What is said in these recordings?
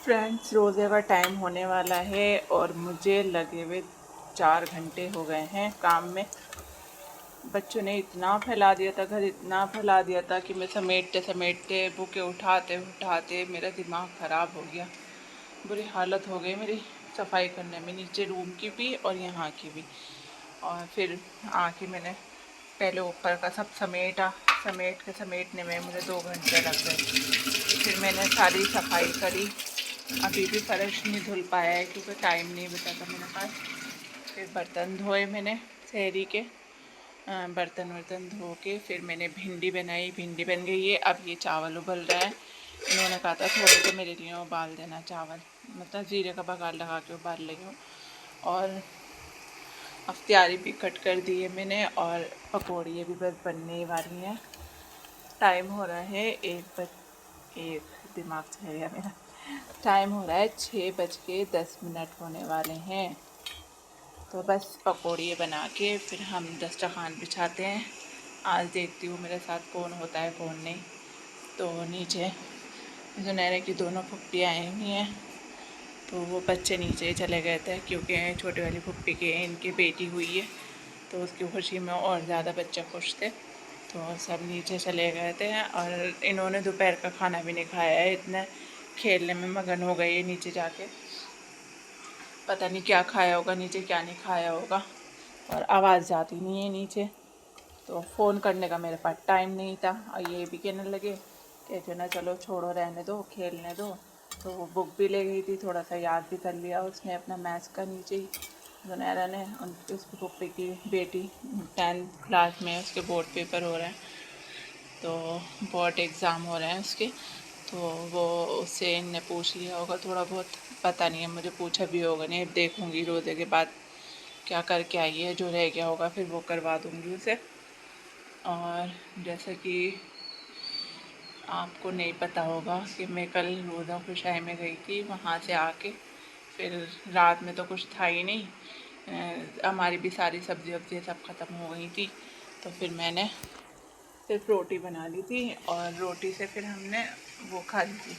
Friends, रोज़े का time होने वाला है और मुझे लगे हुए 4 घंटे हो गए हैं काम में। बच्चों ने इतना फैला दिया था, घर इतना फैला दिया था कि मैं समेटते समेटते बुके उठाते उठाते मेरा दिमाग ख़राब हो गया। बुरी हालत हो गई मेरी सफाई करने में, नीचे रूम की भी और यहाँ की भी। और फिर आके मैंने पहले ऊपर का सब समेटने में मुझे 2 घंटे लग गए। फिर मैंने सारी सफाई करी। अभी भी फर्श नहीं धुल पाया है क्योंकि टाइम नहीं बचा था मेरे पास। फिर बर्तन धोए मैंने सहरी के, बर्तन वर्तन धो के फिर मैंने भिंडी बनाई। भिंडी बन गई है। अब ये चावल उबल रहा है। इन्होंने कहा था थोड़े तो मेरे लिए उबाल देना चावल, मतलब जीरे का बघार लगा के उबाल रही हूँ। और अफ्तारी भी कट कर दी है मैंने और पकौड़ी भी बस बनने वाली हैं। टाइम हो रहा है एक दिमाग से गया मेरा। टाइम हो रहा है 6:10 होने वाले हैं। तो बस पकौड़ी बना के फिर हम दस्तरखान बिछाते हैं। आज देखती हूँ मेरे साथ कौन होता है कौन नहीं। तो नीचे जुनैरा की दोनों फुप्पी आई हुई हैं, तो वो बच्चे नीचे चले गए थे क्योंकि छोटी वाली फुप्पी के इनकी बेटी हुई है, तो उसकी खुशी में और ज़्यादा बच्चे खुश थे, तो सब नीचे चले गए थे। और इन्होंने दोपहर का खाना भी नहीं खाया है, इतने खेलने में मगन हो गए नीचे जाके। पता नहीं क्या खाया होगा नीचे, क्या नहीं खाया होगा। और आवाज़ जाती नहीं है नीचे, तो फ़ोन करने का मेरे पास टाइम नहीं था। और ये भी कहने लगे कि जो ना चलो छोड़ो, रहने दो, खेलने दो। तो वो बुक भी ले गई थी, थोड़ा सा याद भी कर लिया उसने अपना मैथ्स का नीचे ही। जुनैरा ने उसकी पप्पी की बेटी 10th क्लास में, उसके बोर्ड पेपर हो रहे हैं, तो बोर्ड एग्ज़ाम हो रहे हैं उसके। तो वो उससे इनने पूछ लिया होगा थोड़ा बहुत, पता नहीं है, मुझे पूछा भी होगा नहीं। अब देखूँगी रोज़े के बाद क्या करके आई है, जो रह गया होगा फिर वो करवा दूँगी उसे। और जैसा कि आपको नहीं पता होगा कि मैं कल रोज़ा खुशाई में गई थी, वहाँ से आके फिर रात में तो कुछ था ही नहीं। हमारी भी सारी सब्ज़ी वब्ज़ी सब ख़त्म हो गई थी, तो फिर मैंने सिर्फ रोटी बना ली थी और रोटी से फिर हमने वो खा ली थी।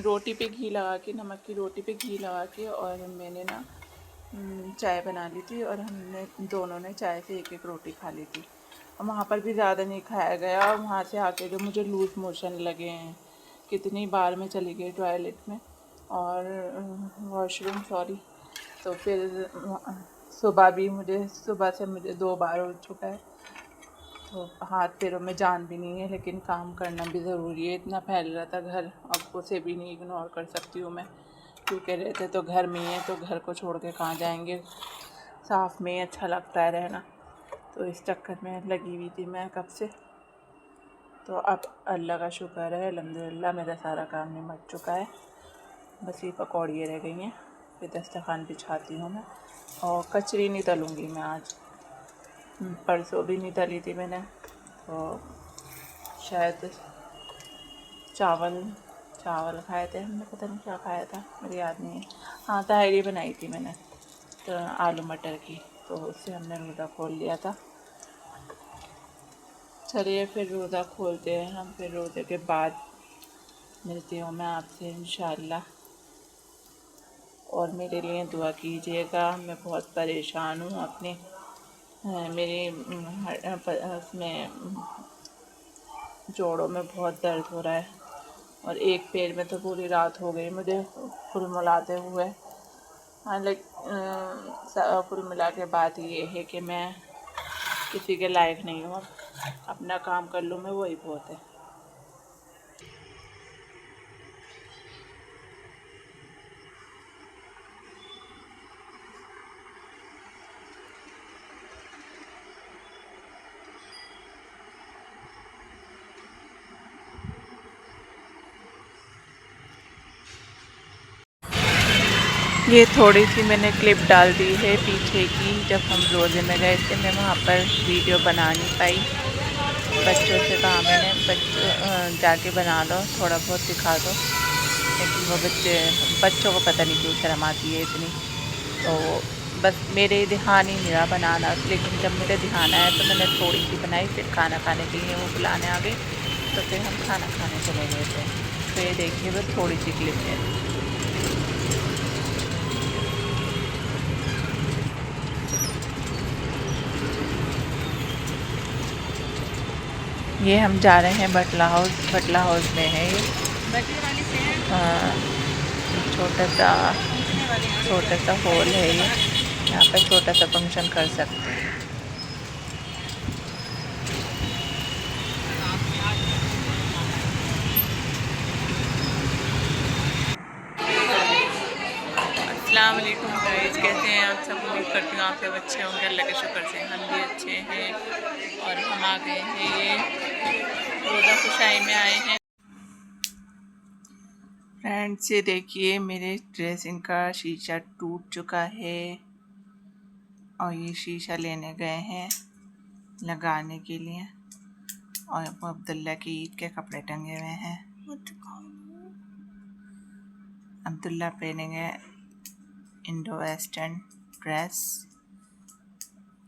रोटी पे घी लगा के, नमक की रोटी पे घी लगा के, और मैंने ना चाय बना ली थी और हमने दोनों ने चाय से एक एक रोटी खा ली थी। और वहाँ पर भी ज़्यादा नहीं खाया गया। और वहाँ से आके जो मुझे लूज़ मोशन लगे हैं, कितनी बार मैं चली गई टॉयलेट में और वॉशरूम, सॉरी। तो फिर सुबह से मुझे 2 बार हो चुका है। तो हाथ पैरों में जान भी नहीं है, लेकिन काम करना भी ज़रूरी है। इतना फैल रहा था घर, अब उसे भी नहीं इग्नोर कर सकती हूँ मैं, क्योंकि रहते तो घर में ही है, तो घर को छोड़ के कहाँ जाएंगे। साफ़ में ही अच्छा लगता है रहना, तो इस चक्कर में लगी हुई थी मैं कब से। तो अब अल्लाह का शुक्र है, अल्हम्दुलिल्लाह मेरा सारा काम निमट चुका है। बस ये पकौड़ियाँ रह गई हैं, फिर दस्तरखान बिछाती हूँ मैं। और कचरी नहीं तलूँगी मैं आज, परसों भी नहीं तली थी मैंने, तो शायद चावल खाए थे हमने, पता नहीं क्या खाया था, मुझे याद नहीं है। हाँ, ताहरी बनाई थी मैंने, तो आलू मटर की, तो उससे हमने रोज़ा खोल लिया था। चलिए फिर रोज़ा खोलते हैं हम, फिर रोज़े के बाद मिलती हूँ मैं आपसे इंशाअल्लाह। और मेरे लिए दुआ कीजिएगा, मैं बहुत परेशान हूँ अपने मेरे उसमें जोड़ों में बहुत दर्द हो रहा है, और एक पैर में तो पूरी रात हो गई मुझे कुल मिलाते हुए। हाँ, कुल मिला के बात ये है कि मैं किसी के लायक नहीं हूँ। अपना काम कर लूँ मैं, वही बहुत है। ये थोड़ी सी मैंने क्लिप डाल दी है पीछे की, जब हम रोज़े में गए थे, मैं वहाँ पर वीडियो बना नहीं पाई। बच्चों से कहा मैंने, बच्चों जाके बना लो, थोड़ा बहुत दिखा दो, लेकिन वो बच्चों को पता नहीं क्यों शर्म आती है इतनी। तो बस मेरे ध्यान ही नहीं रहा बनाना, लेकिन जब मेरे ध्यान आया तो मैंने थोड़ी सी बनाई। फिर खाना खाने के लिए वो बुलाने आ गए, तो फिर हम खाना खाने चले गए थे। तो ये देखिए बस थोड़ी सी क्लिप है। ये हम जा रहे हैं बटला हाउस। बटला हाउस में है ये छोटा सा हॉल है ये। यहाँ पर छोटा सा फंक्शन कर सकते हैं। अस्सलाम वालेकुम गाइस, कैसे हैं आप सब? उम्मीद करती हूँ आप सब अच्छे होंगे। अल्लाह के शुक्र से हम भी अच्छे हैं। और हम आ गए हैं ये रोज़ा खुशाई में आए हैं। फ्रेंड्स ये देखिए मेरे ड्रेसिंग का शीशा टूट चुका है और ये शीशा लेने गए हैं लगाने के लिए। और अब्दुल्ला की ईद के कपड़े टंगे हुए हैं। अब्दुल्ला पहनेंगे इंडो वेस्टर्न ड्रेस।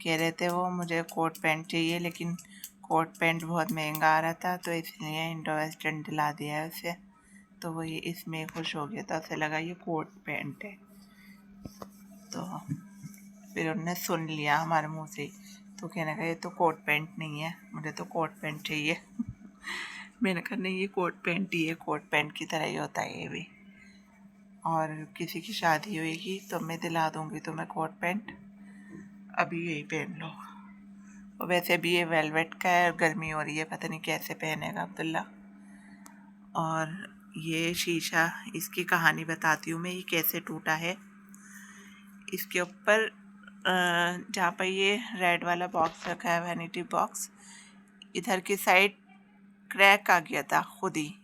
कह रहे थे वो मुझे कोट पैंट चाहिए, लेकिन कोट पैंट बहुत महंगा आ रहा था तो इसलिए इंडो वेस्टर्न दिला दिया है उसे। तो वो ये इसमें खुश हो गया था, उसे लगा ये कोट पैंट है। तो फिर उन्होंने सुन लिया हमारे मुंह से, तो कहने का ये तो कोट पैंट नहीं है, मुझे तो कोट पैंट चाहिए। मैंने कहा नहीं ये कोट पैंट ही है, कोट पैंट की तरह ही होता है ये भी। और किसी की शादी होगी तो मैं दिला दूँगी तुम्हें कोट पैंट, अभी यही पहन लो। और वैसे भी ये वेलवेट का है और गर्मी हो रही है, पता नहीं कैसे पहनेगा अब्दुल्ला। और ये शीशा, इसकी कहानी बताती हूँ मैं, ये कैसे टूटा है। इसके ऊपर जहाँ पर ये रेड वाला बॉक्स रखा है, वैनिटी बॉक्स, इधर की साइड क्रैक आ गया था, खुद ही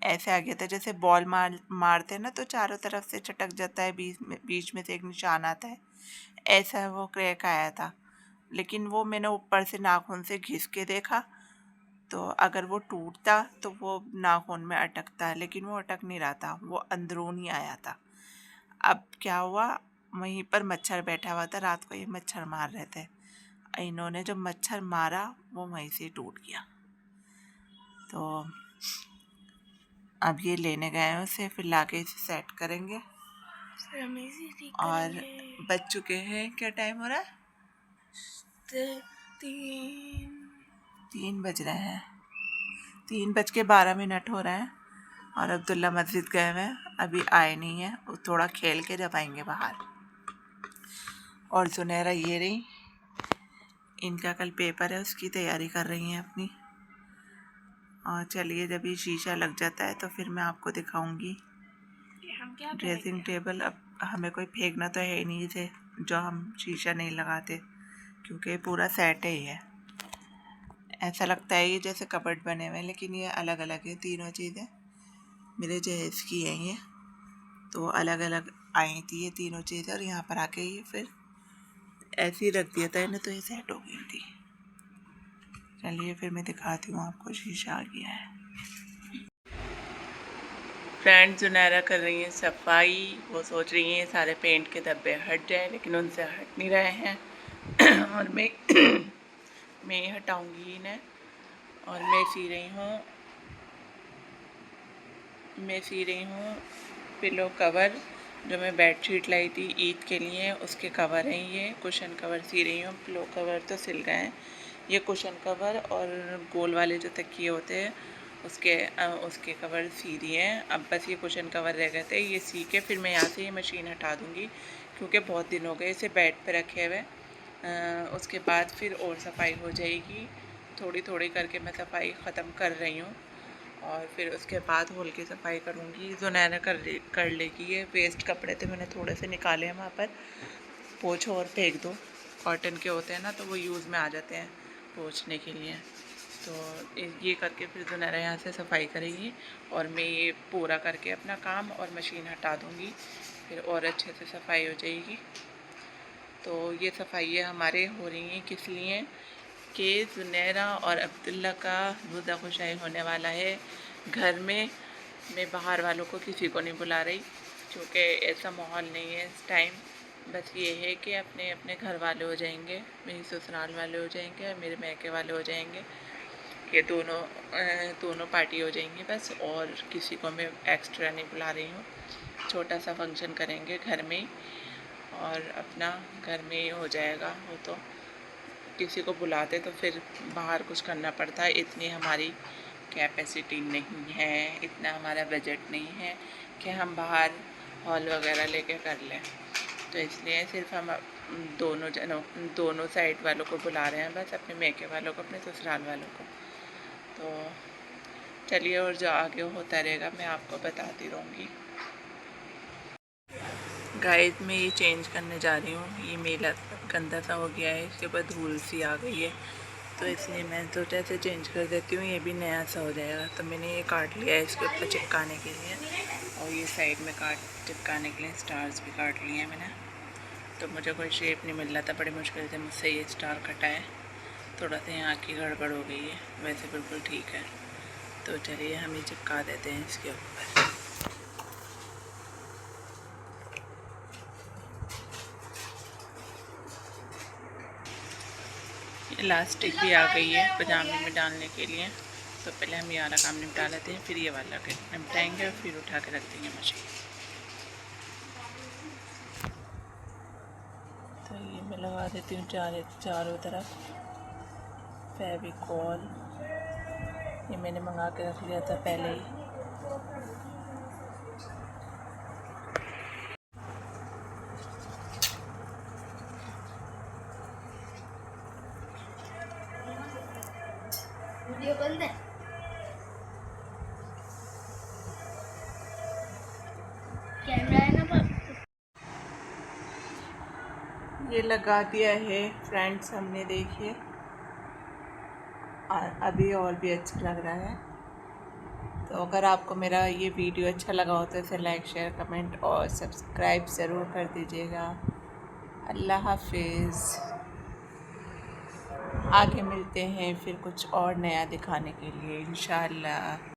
ऐसे आ गया था जैसे बॉल मारते हैं ना तो चारों तरफ से चटक जाता है, बीच में से एक निशान आता है, ऐसा वो क्रैक आया था। लेकिन वो मैंने ऊपर से नाखून से घिस के देखा, तो अगर वो टूटता तो वो नाखून में अटकता, लेकिन वो अटक नहीं रहा था, वो अंदरून ही आया था। अब क्या हुआ, वहीं पर मच्छर बैठा हुआ था, रात को ये मच्छर मार रहे थे, इन्होंने जो मच्छर मारा वो वहीं से टूट गया। तो अब ये लेने गए हैं उसे, फिर लाके इसे सेट करेंगे। और बज चुके हैं, क्या टाइम हो रहा है? 3 बज रहे हैं, 3:12 हो रहे हैं। और अब्दुल्ला मस्जिद गए हुए हैं, अभी आए नहीं हैं, वो थोड़ा खेल के जब आएंगे बाहर। और जुनैरा ये रही, इनका कल पेपर है, उसकी तैयारी कर रही हैं अपनी। और चलिए जब ये शीशा लग जाता है तो फिर मैं आपको दिखाऊंगी ड्रेसिंग टेबल। अब हमें कोई फेंकना तो है ही नहीं इसे, जो हम शीशा नहीं लगाते, क्योंकि पूरा सेट है ये। ऐसा लगता है ये जैसे कबर्ड बने हुए हैं, लेकिन ये अलग अलग है, तीनों चीज़ें मेरे जहेज़ की हैं ये, तो अलग अलग आई थी ये तीनों चीज़ें। और यहाँ पर आके ये फिर ऐसे ही रख दिया था इन्हें, तो ये सेट हो गई थी। चलिए फिर मैं दिखाती हूँ आपको, शीशा आ गया है। फ्रेंड जुनैरा कर रही हैं सफाई, वो सोच रही हैं सारे पेंट के धब्बे हट जाए, लेकिन उनसे हट नहीं रहे हैं। और मैं हटाऊंगी इन्हें। और मैं सी रही हूँ पिलो कवर, जो मैं बेडशीट लाई थी ईद के लिए, उसके कवर हैं ये। कुशन कवर सी रही हूँ, पिलो कवर तो सिल गए हैं, ये कुशन कवर और गोल वाले जो तकिए होते हैं उसके कवर सी दिए हैं। अब बस ये कुशन कवर रह गए थे, ये सी के फिर मैं यहाँ से ये मशीन हटा दूँगी, क्योंकि बहुत दिन हो गए इसे बेड पे रखे हुए। उसके बाद फिर और सफाई हो जाएगी, थोड़ी थोड़ी करके मैं सफाई ख़त्म कर रही हूँ। और फिर उसके बाद होल की सफाई करूँगी। जुनैरा कर लेगी। ये वेस्ट कपड़े थे, मैंने थोड़े से निकाले हैं वहाँ पर, पोंछ और फेंक दो, कॉटन के होते हैं ना तो वो यूज़ में आ जाते हैं पोंछने के लिए। तो ये करके फिर जुनैरा यहाँ से सफाई करेगी और मैं ये पूरा करके अपना काम और मशीन हटा दूँगी, फिर और अच्छे से सफाई हो जाएगी। तो ये सफाइयाँ हमारे हो रही हैं किस लिए कि जुनैरा और अब्दुल्ला का रोज़ा खुशाई होने वाला है घर में। मैं बाहर वालों को किसी को नहीं बुला रही, क्योंकि ऐसा माहौल नहीं है इस टाइम। बस ये है कि अपने अपने घर वाले हो जाएंगे, मेरी ससुराल वाले हो जाएंगे और मेरे मैके वाले हो जाएंगे। ये दोनों पार्टी हो जाएंगी बस, और किसी को मैं एक्स्ट्रा नहीं बुला रही हूँ। छोटा सा फंक्शन करेंगे घर में ही, और अपना घर में ही हो जाएगा। वो तो किसी को बुलाते तो फिर बाहर कुछ करना पड़ता है, इतनी हमारी कैपेसिटी नहीं है, इतना हमारा बजट नहीं है कि हम बाहर हॉल वगैरह लेके कर लें। तो इसलिए सिर्फ हम दोनों साइड वालों को बुला रहे हैं बस, अपने मैके वालों को, अपने ससुराल वालों को। तो चलिए, और जो आगे होता रहेगा मैं आपको बताती रहूँगी। गाइस, मैं ये चेंज करने जा रही हूँ। ये मेला गंदा सा हो गया है, इसके ऊपर धूल सी आ गई है, तो इसलिए मैं सोचा ऐसे चेंज कर देती हूँ, ये भी नया सा हो जाएगा। तो मैंने ये काट लिया है इसके ऊपर चिपकाने के लिए, और ये साइड में चिपकाने के लिए स्टार्स भी काट लिए हैं मैंने। तो मुझे कोई शेप नहीं मिल रहा था, बड़ी मुश्किल से मुझसे ये स्टार कटा है। थोड़ा सा यहाँ की गड़बड़ हो गई है, वैसे बिल्कुल ठीक है। तो चलिए हम ये चिपका देते हैं इसके ऊपर। इलास्टिक भी आ गई है पजामे में डालने के लिए। तो पहले हम ये वाला काम निपटा लेते हैं, फिर ये वाला निपटाएंगे, और फिर उठा के रख देंगे मशीन। तो ये मैं लगा देती हूँ चारों तरफ फेविकॉल। ये मैंने मंगा के रख लिया था पहले ही। वीडियो बंद है। कैमरा है ना पर। ये लगा दिया है फ्रेंड्स हमने, देखिए अभी और भी अच्छा लग रहा है। तो अगर आपको मेरा ये वीडियो अच्छा लगा हो तो इसे लाइक, शेयर, कमेंट और सब्सक्राइब ज़रूर कर दीजिएगा। अल्लाह हाफिज़। आगे मिलते हैं फिर कुछ और नया दिखाने के लिए इंशाअल्लाह।